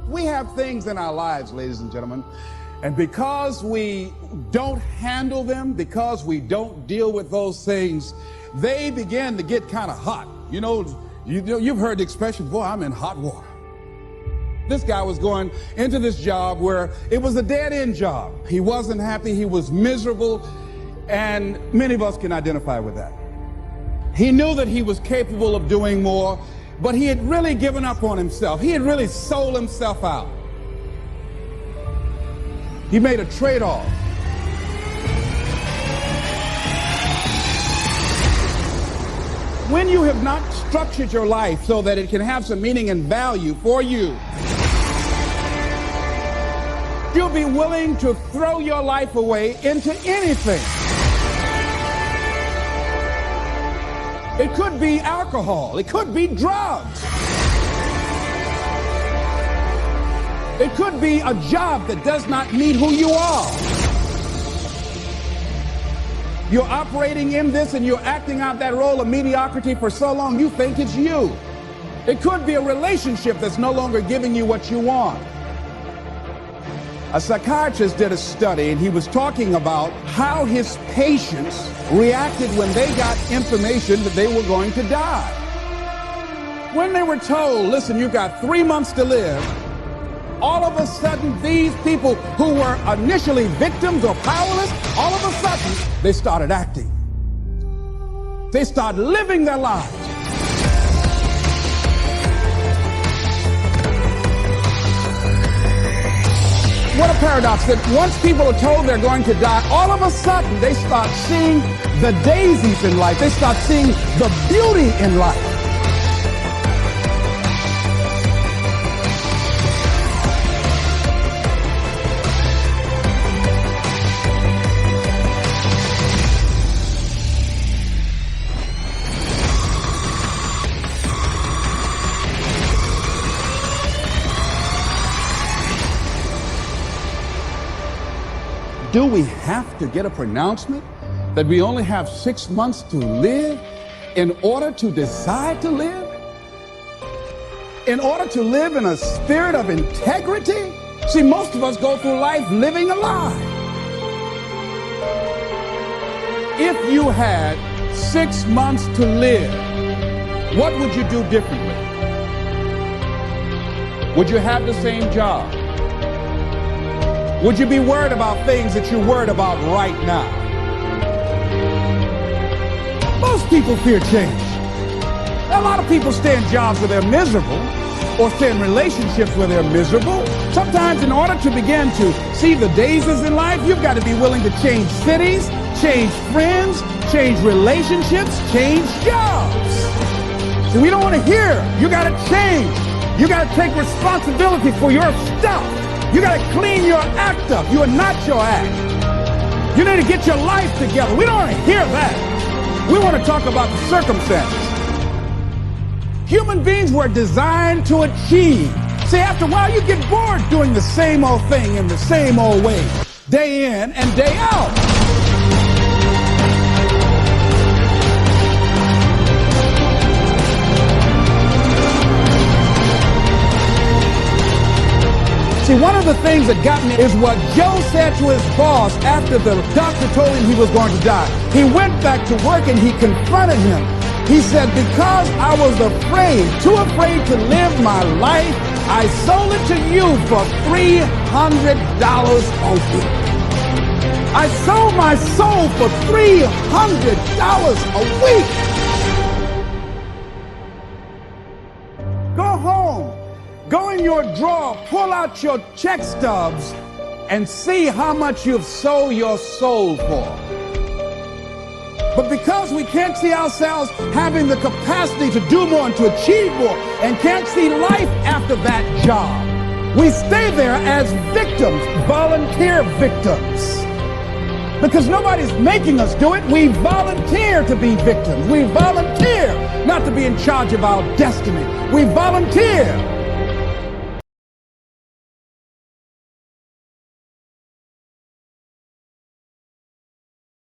We have things in our lives, ladies and gentlemen, and because we don't handle them, because we don't deal with those things, they begin to get kind of hot. You've heard the expression, boy, I'm in hot water. This guy was going into this job where it was a dead-end job. He wasn't happy, he was miserable, and many of us can identify with that. He knew that he was capable of doing more, but he had really given up on himself. He had really sold himself out. He made a trade-off. When you have not structured your life so that it can have some meaning and value for you, you'll be willing to throw your life away into anything. It could be alcohol. It could be drugs. It could be a job that does not meet who you are. You're operating in this and you're acting out that role of mediocrity for so long you think it's you. It could be a relationship that's no longer giving you what you want. A psychiatrist did a study and he was talking about how his patients reacted when they got information that they were going to die. When they were told, listen, you've got 3 months to live, all of a sudden these people who were initially victims or powerless, all of a sudden they started acting. They started living their lives. What a paradox that once people are told they're going to die, all of a sudden they start seeing the daisies in life. They start seeing the beauty in life. Do we have to get a pronouncement that we only have 6 months to live in order to decide to live? In order to live in a spirit of integrity? See, most of us go through life living a lie. If you had 6 months to live, what would you do differently? Would you have the same job? Would you be worried about things that you're worried about right now? Most people fear change. A lot of people stay in jobs where they're miserable or stay in relationships where they're miserable. Sometimes in order to begin to see the daisies in life, you've got to be willing to change cities, change friends, change relationships, change jobs. So we don't want to hear, you got to change. You got to take responsibility for your stuff. You got to clean your act up. You are not your act. You need to get your life together. We don't want to hear that. We want to talk about the circumstances. Human beings were designed to achieve. See, after a while, you get bored doing the same old thing in the same old way, day in and day out. See, one of the things that got me is what Joe said to his boss after the doctor told him he was going to die. He went back to work and he confronted him. He said, because I was afraid, too afraid to live my life, I sold it to you for $300 a week. I sold my soul for $300 a week. Go home. Go in your drawer, pull out your check stubs, and see how much you've sold your soul for. But because we can't see ourselves having the capacity to do more and to achieve more, and can't see life after that job, we stay there as victims, volunteer victims. Because nobody's making us do it, we volunteer to be victims. We volunteer not to be in charge of our destiny. We volunteer